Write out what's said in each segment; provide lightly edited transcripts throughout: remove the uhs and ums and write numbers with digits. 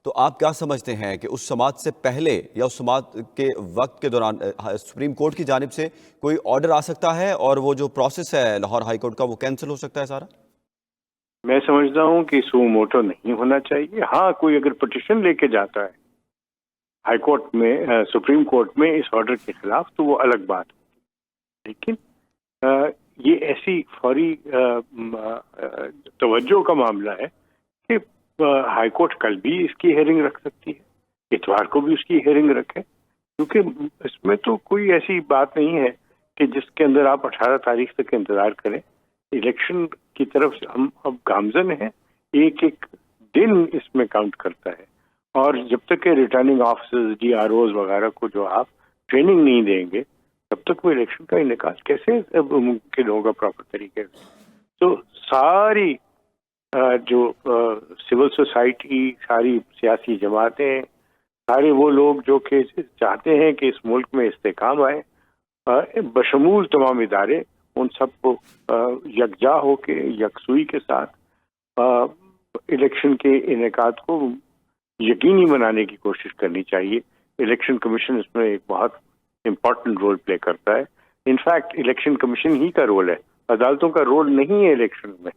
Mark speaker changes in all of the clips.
Speaker 1: تو آپ کیا سمجھتے ہیں کہ اس سماعت سے پہلے یا اس سماعت کے وقت کے دوران سپریم کورٹ کی جانب سے کوئی آرڈر آ سکتا ہے اور وہ جو پروسیس ہے لاہور ہائی کورٹ کا وہ کینسل ہو سکتا ہے سارا؟
Speaker 2: میں سمجھتا ہوں کہ سو موٹو نہیں ہونا چاہیے. ہاں کوئی اگر پٹیشن لے کے جاتا ہے ہائی کورٹ میں سپریم کورٹ میں اس آرڈر کے خلاف تو وہ الگ بات ہے، لیکن یہ ایسی فوری توجہ کا معاملہ ہے کہ ہائی کورٹ کل بھی اس کی ہیئرنگ رکھ سکتی ہے، اتوار کو بھی اس کی ہیئرنگ رکھے، کیونکہ اس میں تو کوئی ایسی بات نہیں ہے کہ جس کے اندر آپ 18 تاریخ تک انتظار کریں. الیکشن کی طرف سے ہم اب گامزن ہیں، ایک ایک دن اس میں کاؤنٹ کرتا ہے، اور جب تک کہ returning officers D R Os وغیرہ کو جو آپ ٹریننگ نہیں دیں گے تب تک وہ الیکشن کا انعقاد کیسے ممکن ہوگا پراپر طریقے سے. تو ساری جو سول سوسائٹی، ساری سیاسی جماعتیں، سارے وہ لوگ جو کہ چاہتے ہیں کہ اس ملک میں استحکام آئے، بشمول تمام ادارے، ان سب کو یکجا ہو کے یکسوئی کے ساتھ الیکشن کے انعقاد کو یقینی بنانے کی کوشش کرنی چاہیے. الیکشن کمیشن اس میں ایک بہت امپورٹنٹ رول پلے کرتا ہے. انفیکٹ الیکشن کمیشن ہی کا رول ہے، عدالتوں کا رول نہیں ہے الیکشن میں.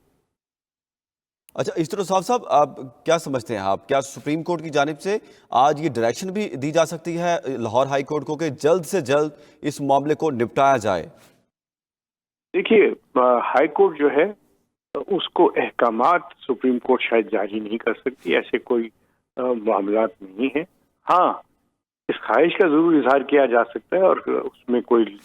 Speaker 1: اچھا اشتر صاحب آپ کیا سمجھتے ہیں، آپ کیا سپریم کورٹ کی جانب سے آج یہ ڈائریکشن بھی دی جا سکتی ہے لاہور ہائی کورٹ کو کہ جلد سے جلد اس معاملے کو نپٹایا جائے؟
Speaker 2: دیکھیے ہائی کورٹ جو ہے اس کو احکامات سپریم کورٹ شاید جاری نہیں کر سکتی، ایسے کوئی معاملات نہیں ہیں. ہاں اس خواہش کا ضرور اظہار کیا جا سکتا ہے اور اس میں کوئی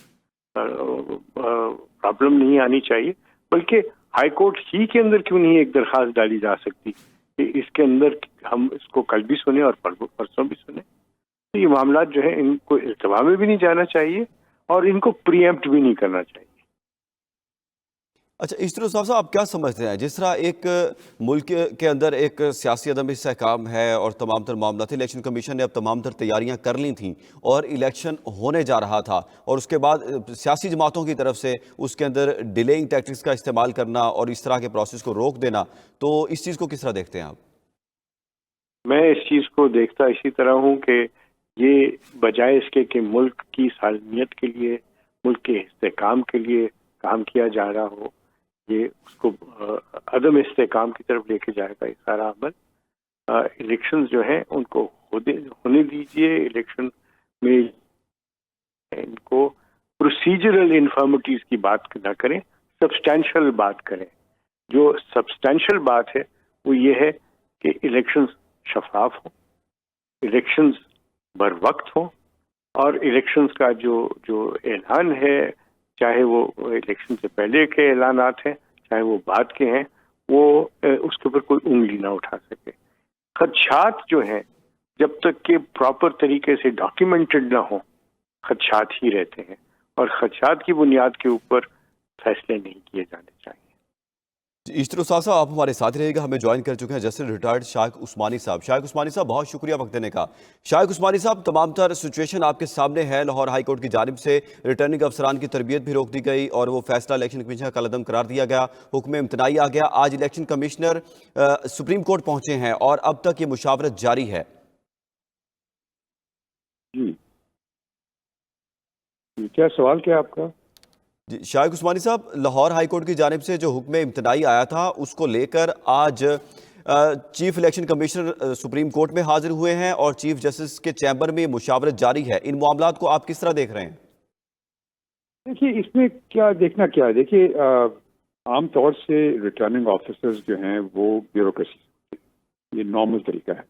Speaker 2: پرابلم نہیں آنی چاہیے، بلکہ ہائی کورٹ ہی کے اندر کیوں نہیں ایک درخواست ڈالی جا سکتی کہ اس کے اندر ہم اس کو کل بھی سنیں اور پرسوں بھی سنیں. تو یہ معاملات جو ہے ان کو التوا میں بھی نہیں جانا چاہیے اور ان کو پری ایمپٹ بھی نہیں کرنا چاہیے.
Speaker 1: اچھا اشتر صاحب آپ کیا سمجھتے ہیں، جس طرح ایک ملک کے اندر ایک سیاسی عدم استحکام ہے اور تمام تر معاملات، الیکشن کمیشن نے اب تمام تر تیاریاں کر لی تھیں اور الیکشن ہونے جا رہا تھا، اور اس کے بعد سیاسی جماعتوں کی طرف سے اس کے اندر ڈیلیئنگ ٹیکٹکس کا استعمال کرنا اور اس طرح کے پروسیس کو روک دینا، تو اس چیز کو کس طرح دیکھتے ہیں آپ؟
Speaker 2: میں اس چیز کو دیکھتا اسی طرح ہوں کہ یہ بجائے اس کے کہ ملک کی سالمیت کے لیے، ملک کے استحکام کے لیے کام کیا جا رہا ہو، یہ اس کو عدم استحکام کی طرف لے کے جائے گا. یہ سارا عمل الیکشنز جو ہیں ان کو ہونے دیجیے. الیکشن میں ان کو پروسیجرل انفارمیٹیز کی بات نہ کریں، سبسٹینشل بات کریں. جو سبسٹینشل بات ہے وہ یہ ہے کہ الیکشنز شفاف ہوں، الیکشنز بر وقت ہوں، اور الیکشنز کا جو اعلان ہے، چاہے وہ الیکشن سے پہلے کے اعلانات ہیں چاہے وہ بعد کے ہیں، وہ اس کے اوپر کوئی انگلی نہ اٹھا سکے. خدشات جو ہیں جب تک کہ پراپر طریقے سے ڈاکیومنٹڈ نہ ہوں خدشات ہی رہتے ہیں، اور خدشات کی بنیاد کے اوپر فیصلے نہیں کیے جانے چاہیے.
Speaker 1: اشتر صاحب آپ ہمارے ساتھ رہے گا. ہمیں جوائن کر چکے ہیں جسٹس ریٹائرڈ شائق عثمانی صاحب. شائق عثمانی صاحب بہت شکریہ وقت دینے کا. شائق عثمانی صاحب تمام تر سچویشن آپ کے سامنے ہے. لاہور ہائی کورٹ کی جانب سے ریٹرننگ افسران کی تربیت بھی روک دی گئی اور وہ فیصلہ الیکشن کمیشن کا کالعدم قرار دیا گیا، حکم امتناعی آ گیا. آج الیکشن کمشنر سپریم کورٹ پہنچے ہیں اور اب تک یہ مشاورت جاری ہے.
Speaker 2: جی کیا سوال کیا آپ کا؟
Speaker 1: شائق عثمانی صاحب لاہور ہائی کورٹ کی جانب سے جو حکم امتناعی آیا تھا اس کو لے کر آج chief election commissioner supreme court میں حاضر ہوئے ہیں اور چیف جسٹس کے چیمبر میں مشاورت جاری ہے. ان معاملات کو آپ کس طرح دیکھ رہے ہیں؟
Speaker 3: دیکھیے اس میں کیا دیکھنا کیا ہے. دیکھیے عام طور سے ریٹرننگ آفیسرز جو ہیں وہ بیوروکریسی، یہ نارمل طریقہ ہے،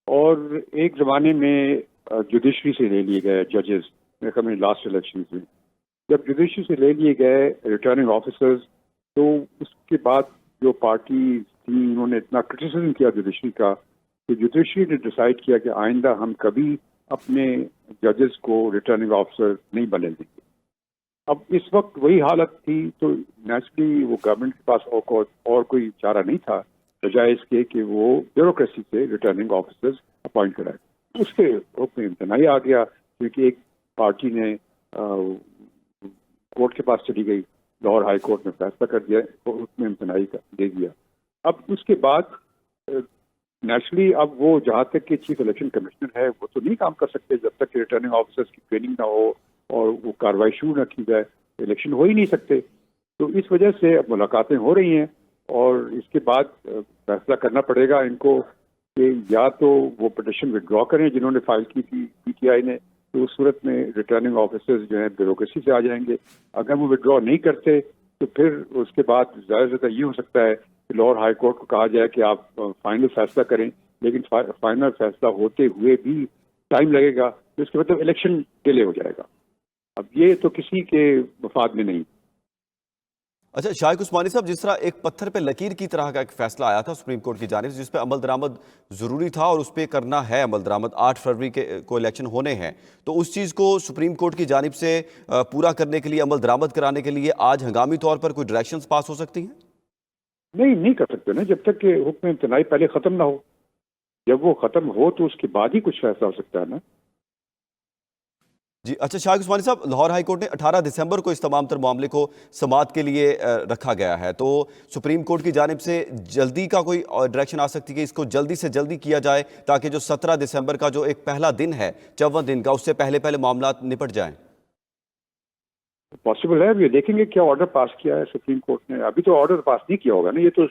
Speaker 3: اور ایک زمانے میں جوڈیشری سے لے لیے گئے ججز، میرے خیال میں لاسٹ الیکشن میں جب جوڈیشری سے لے لیے گئے ریٹرننگ آفیسرز، تو اس کے بعد جو پارٹی تھی انہوں نے اتنا کرٹیسزم کیا جوڈیشری کا کہ جوڈیشری نے ڈیسائیڈ کیا کہ آئندہ ہم کبھی اپنے ججز کو ریٹرننگ آفیسر نہیں بنے دیں گے. اب اس وقت وہی حالت تھی تو نیچرلی وہ گورنمنٹ کے پاس اور کوئی چارہ نہیں تھا بجائے اس کے کہ وہ بیوروکریسی سے ریٹرننگ آفیسرز اپوائنٹ کرائے. اس کے حکم امتناعی آ گیا کیونکہ ایک پارٹی نے کورٹ کے پاس چلی گئی، لاہور ہائی کورٹ نے فیصلہ کر دیا، حکم امتناعی دے دیا. اب اس کے بعد نیچرلی اب وہ جہاں تک کہ چیف الیکشن کمشنر ہے وہ تو نہیں کام کر سکتے جب تک کہ ریٹرننگ آفیسرز کی ٹریننگ نہ ہو اور وہ کارروائی شروع نہ کی جائے، الیکشن ہو ہی نہیں سکتے. تو اس وجہ سے اب ملاقاتیں ہو رہی ہیں اور اس کے بعد فیصلہ کرنا پڑے گا ان کو کہ یا تو وہ پٹیشن وڈرا کریں جنہوں نے فائل کی تھی پی ٹی آئی نے، تو اس صورت میں ریٹرننگ آفیسرز جو ہیں بیوروکریسی سے آ جائیں گے. اگر وہ وڈرا نہیں کرتے تو پھر اس کے بعد زیادہ یہ ہو سکتا ہے کہ لاہور ہائی کورٹ کو کہا جائے کہ آپ فائنل فیصلہ کریں، لیکن فائنل فیصلہ ہوتے ہوئے بھی ٹائم لگے گا تو اس کا مطلب الیکشن ڈیلے ہو جائے گا. اب یہ تو کسی کے مفاد میں نہیں.
Speaker 1: اچھا شائق عثمانی صاحب، جس طرح ایک پتھر پہ لکیر کی طرح کا ایک فیصلہ آیا تھا سپریم کورٹ کی جانب سے جس پہ عمل درآمد ضروری تھا اور اس پہ کرنا ہے عمل درآمد، 8 فروری کو الیکشن ہونے ہیں، تو اس چیز کو سپریم کورٹ کی جانب سے پورا کرنے کے لیے، عمل درآمد کرانے کے لیے آج ہنگامی طور پر کوئی ڈائریکشنز پاس ہو سکتی ہیں؟
Speaker 3: نہیں کر سکتے نا جب تک کہ حکم امتناعی پہلے ختم نہ ہو. جب وہ ختم ہو تو اس کے بعد ہی کچھ فیصلہ ہو سکتا ہے نا.
Speaker 1: جی اچھا شائق عثمانی صاحب، لاہور ہائی کورٹ نے 18 دسمبر کو اس تمام تر معاملے کو سماعت کے لیے رکھا گیا ہے، تو سپریم کورٹ کی جانب سے جلدی کا کوئی ڈائریکشن آ سکتی ہے کہ اس کو جلدی سے جلدی کیا جائے تاکہ جو 17 دسمبر کا جو ایک پہلا دن ہے 54 دن کا، اس سے پہلے معاملات نپٹ جائیں؟
Speaker 3: پاسبل ہے. اب یہ دیکھیں گے کیا آرڈر پاس کیا ہے سپریم کورٹ نے. ابھی تو آرڈر پاس نہیں کیا ہوگا نا. یہ تو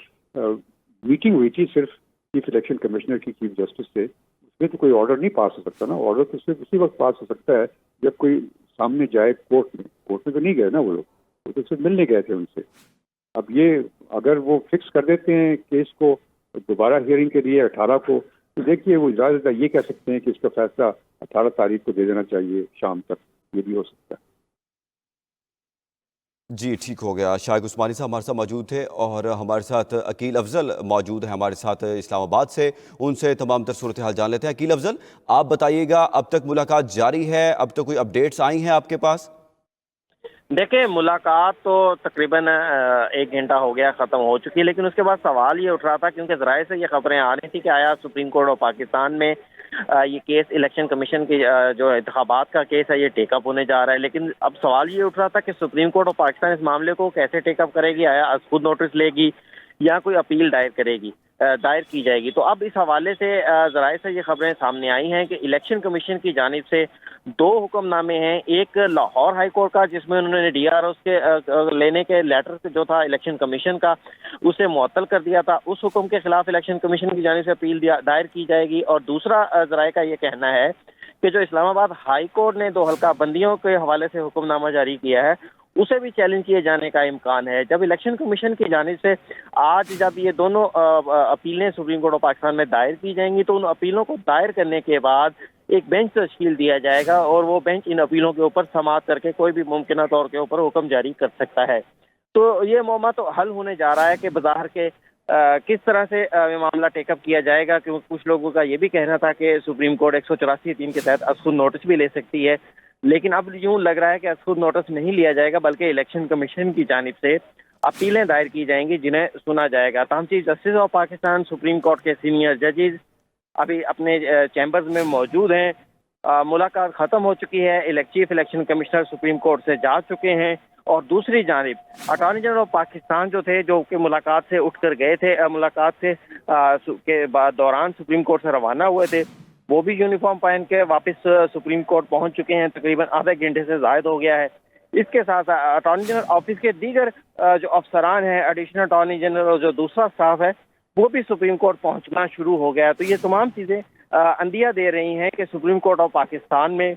Speaker 3: میٹنگ ہوئی تھی صرف چیف الیکشن کمشنر کی چیف جسٹس سے، اس میں تو کوئی آرڈر نہیں پاس ہو سکتا نا. آرڈر تو صرف اسی وقت پاس ہو سکتا ہے جب کوئی سامنے جائے کورٹ میں. کورٹ میں تو نہیں گئے نا وہ لوگ، وہ تو صرف ملنے گئے تھے ان سے. اب یہ اگر وہ فکس کر دیتے ہیں کیس کو دوبارہ ہیئرنگ کے لیے 18 کو، تو دیکھیے وہ زیادہ یہ کہہ سکتے ہیں کہ اس کا فیصلہ 18 تاریخ کو دے دینا چاہیے شام تک. یہ بھی ہو سکتا ہے.
Speaker 1: جی ٹھیک ہو گیا. شائق عثمانی صاحب ہمارے ساتھ موجود تھے اور ہمارے ساتھ عقیل افضل موجود ہیں ہمارے ساتھ اسلام آباد سے، ان سے تمام تر صورتحال جان لیتے ہیں. عقیل افضل، آپ بتائیے گا اب تک ملاقات جاری ہے، اب تک کوئی اپڈیٹس آئی ہیں آپ کے پاس؟
Speaker 4: دیکھیں ملاقات تو تقریباً 1 گھنٹہ ہو گیا ختم ہو چکی ہے، لیکن اس کے بعد سوال یہ اٹھ رہا تھا کیونکہ ذرائع سے یہ خبریں آ رہی تھی کہ آیا سپریم کورٹ آف پاکستان میں یہ کیس الیکشن کمیشن کی جو انتخابات کا کیس ہے یہ ٹیک اپ ہونے جا رہا ہے. لیکن اب سوال یہ اٹھ رہا تھا کہ سپریم کورٹ آف پاکستان اس معاملے کو کیسے ٹیک اپ کرے گی. آیا از خود نوٹس لے گی یا کوئی اپیل دائر کی جائے گی. تو اب اس حوالے سے ذرائع سے یہ خبریں سامنے آئی ہیں کہ الیکشن کمیشن کی جانب سے 2 حکم نامے ہیں. ایک لاہور ہائی کورٹ کا جس میں انہوں نے ڈی آر اوز کے لینے کے لیٹر جو تھا الیکشن کمیشن کا اسے معطل کر دیا تھا، اس حکم کے خلاف الیکشن کمیشن کی جانب سے اپیل دائر کی جائے گی. اور دوسرا ذرائع کا یہ کہنا ہے کہ جو اسلام آباد ہائی کورٹ نے 2 حلقہ بندیوں کے حوالے سے حکم نامہ جاری کیا ہے اسے بھی چیلنج کیے جانے کا امکان ہے. جب الیکشن کمیشن کی جانب سے آج جب یہ دونوں اپیلیں سپریم کورٹ آف پاکستان میں دائر کی جائیں گی تو ان اپیلوں کو دائر کرنے کے بعد ایک بینچ تشکیل دیا جائے گا اور وہ بینچ ان اپیلوں کے اوپر سماعت کر کے کوئی بھی ممکنہ طور کے اوپر حکم جاری کر سکتا ہے. تو یہ معاملہ تو حل ہونے جا رہا ہے کہ بظاہر کے کس طرح سے یہ معاملہ ٹیک اپ کیا جائے گا، کیونکہ کچھ لوگوں کا یہ بھی کہنا تھا کہ سپریم کورٹ 184(3) کے تحت از خود نوٹس بھی لے سکتی ہے. لیکن اب یوں لگ رہا ہے کہ از خود نوٹس نہیں لیا جائے گا بلکہ الیکشن کمیشن کی جانب سے اپیلیں دائر کی جائیں گی جنہیں سنا جائے گا. تاہم chief justice of Pakistan supreme court کے سینئر ججز ابھی اپنے چیمبرز میں موجود ہیں. ملاقات ختم ہو چکی ہے. Chief election commissioner supreme court سے جا چکے ہیں اور دوسری جانب اٹارنی جنرل آف پاکستان جو تھے جو کہ ملاقات سے اٹھ کر گئے تھے، ملاقات سے کے بعد دوران سپریم کورٹ سے روانہ ہوئے تھے، وہ بھی یونیفارم پہن کے واپس سپریم کورٹ پہنچ چکے ہیں. تقریباً آدھے گھنٹے سے زائد ہو گیا ہے. اس کے ساتھ اٹارنی جنرل آفس کے دیگر جو افسران ہیں، ایڈیشنل اٹارنی جنرل اور جو دوسرا اسٹاف ہے وہ بھی سپریم کورٹ پہنچنا شروع ہو گیا. تو یہ تمام چیزیں اندیہ دے رہی ہیں کہ سپریم کورٹ آف پاکستان میں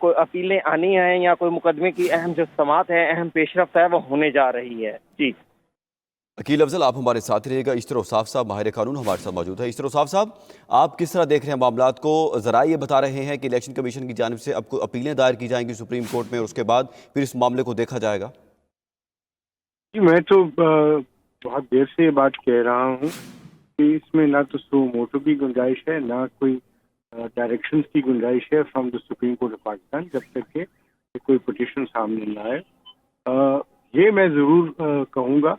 Speaker 4: کوئی اپیلیں آنی ہیں یا کوئی مقدمے کی اہم جو سماعت ہے، اہم پیش رفت ہے وہ ہونے جا رہی ہے. جی
Speaker 1: عقیل افضل، آپ ہمارے ساتھ رہیے گا. اشتر اوصاف صاحب ماہر قانون ہمارے ساتھ موجود ہے. اشتر اوصاف صاحب، آپ کس طرح دیکھ رہے ہیں معاملات کو؟ ذرائع یہ بتا رہے ہیں کہ الیکشن کمیشن کی جانب سے اب کو اپیلیں دائر کی جائیں گی سپریم کورٹ میں اور اس کے بعد پھر اس معاملے کو دیکھا جائے گا.
Speaker 2: جی میں تو بہت دیر سے یہ بات کہہ رہا ہوں کہ اس میں نہ تو سو موٹو کی گنجائش ہے، نہ کوئی ڈائریکشنز کی گنجائش ہے from the supreme court of Pakistan جب تک کہ کوئی پٹیشن سامنے نہ آئے. یہ میں ضرور کہوں گا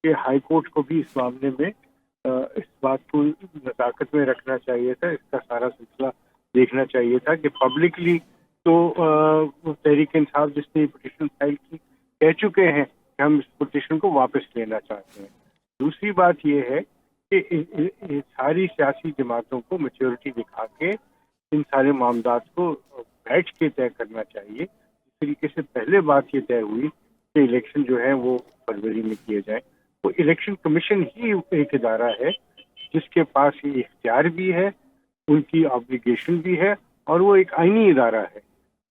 Speaker 2: کہ ہائی کورٹ کو بھی اس معاملے میں اس بات کو نزاکت میں رکھنا چاہیے تھا، اس کا سارا سلسلہ دیکھنا چاہیے تھا کہ پبلکلی تو تحریک انصاف جس نے پٹیشن فائل کی کہہ چکے ہیں کہ ہم اس پٹیشن کو واپس لینا چاہتے ہیں. دوسری بات یہ ہے کہ ساری سیاسی جماعتوں کو میچورٹی دکھا کے ان سارے معاملات کو بیٹھ کے طے کرنا چاہیے. اس طریقے سے پہلے بات یہ طے ہوئی کہ الیکشن جو ہے وہ فروری میں کیے جائیں. وہ الیکشن کمیشن ہی ایک ادارہ ہے جس کے پاس یہ اختیار بھی ہے, ان کی آبلیگیشن بھی ہے, اور وہ ایک آئینی ادارہ ہے.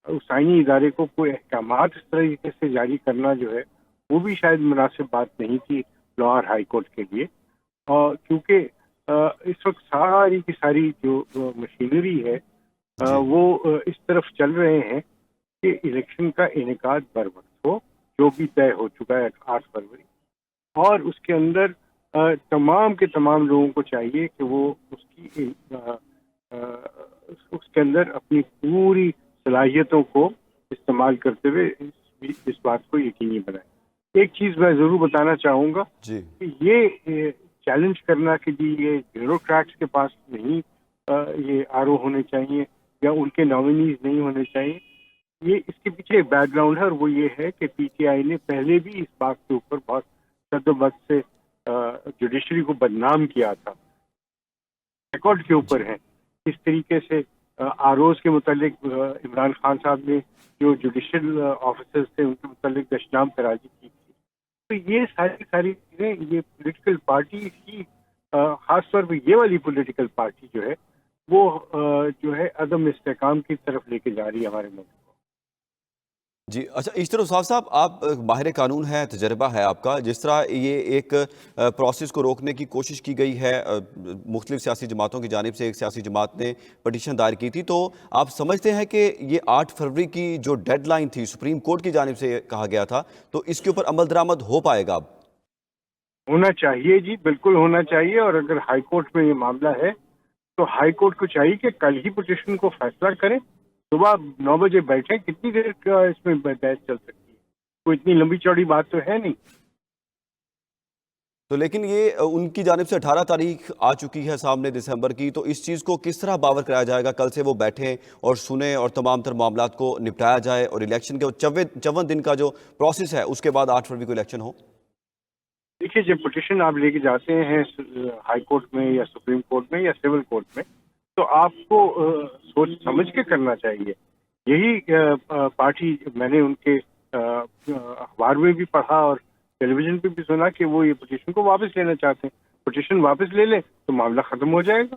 Speaker 2: اس آئینی ادارے کو کوئی احکامات اس طریقے سے جاری کرنا جو ہے وہ بھی شاید مناسب بات نہیں تھی لا اور ہائی کورٹ کے لیے. اور کیونکہ اس وقت ساری کی ساری جو مشینری ہے وہ اس طرف چل رہے ہیں کہ الیکشن کا انعقاد بر وقت ہو, جو بھی طے ہو چکا ہے 8 فروری, اور اس کے اندر تمام کے تمام لوگوں کو چاہیے کہ وہ اس کے اندر اپنی پوری صلاحیتوں کو استعمال کرتے ہوئے اس بات کو یقینی بنائیں. ایک چیز میں ضرور بتانا چاہوں گا
Speaker 1: جی
Speaker 2: کہ یہ چیلنج کرنا کہ جی یہ بیوروکریٹس کے پاس نہیں یہ آر او ہونے چاہیے یا ان کے نامینیز نہیں ہونے چاہیے, یہ اس کے پیچھے ایک بیک گراؤنڈ ہے, اور وہ یہ ہے کہ پی ٹی آئی نے پہلے بھی اس بات کے اوپر بہت شد و بد سے جوڈیشری کو بدنام کیا تھا. ریکارڈ کے اوپر ہے اس طریقے سے آر اوز کے متعلق عمران خان صاحب نے جو جوڈیشل آفیسرز تھے ان کے متعلق دشنام خراجی کی تھی. تو یہ ساری چیزیں یہ پولیٹیکل پارٹی کی خاص طور پہ یہ والی پولیٹیکل پارٹی جو ہے وہ جو ہے عدم استحکام کی طرف لے کے جا رہی ہے ہمارے ملک کو.
Speaker 1: جی اچھا اشتر اسحاق صاحب, آپ ماہر قانون ہیں, تجربہ ہے آپ کا, جس طرح یہ ایک پروسیس کو روکنے کی کوشش کی گئی ہے مختلف سیاسی جماعتوں کی جانب سے, ایک سیاسی جماعت نے پٹیشن دائر کی تھی, تو آپ سمجھتے ہیں کہ یہ 8 فروری کی جو ڈیڈ لائن تھی سپریم کورٹ کی جانب سے کہا گیا تھا, تو اس کے اوپر عمل درآمد ہو پائے گا؟ اب
Speaker 2: ہونا چاہیے جی, بالکل ہونا چاہیے. اور اگر ہائی کورٹ میں یہ معاملہ ہے تو ہائی کورٹ کو چاہیے کہ کل ہی پٹیشن کو فیصلہ کریں, صبح 9 بجے بیٹھیں. کتنی دیر کا اس میں بحث چل سکتی ہے؟ کوئی اتنی لمبی چوڑی بات تو ہے نہیں.
Speaker 1: تو لیکن یہ ان کی جانب سے 18 تاریخ آ چکی ہے سامنے دسمبر کی, تو اس چیز کو کس طرح باور کرایا جائے گا کل سے وہ بیٹھیں اور سنیں اور تمام تر معاملات کو نپٹایا جائے, اور الیکشن کے 54 دن کا جو پروسیس ہے اس کے بعد 8 فروری کو الیکشن ہو؟
Speaker 2: دیکھیے, جب پٹیشن آپ لے کے جاتے ہیں ہائی کورٹ میں یا سپریم کورٹ میں یا سول کورٹ میں, تو آپ کو سوچ سمجھ کے کرنا چاہیے. یہی پارٹی میں نے ان کے اخبار میں بھی پڑھا اور ٹیلی ویژن پہ بھی سنا کہ وہ یہ پٹیشن کو واپس لینا چاہتے ہیں. پٹیشن واپس لے لیں تو معاملہ ختم ہو جائے گا.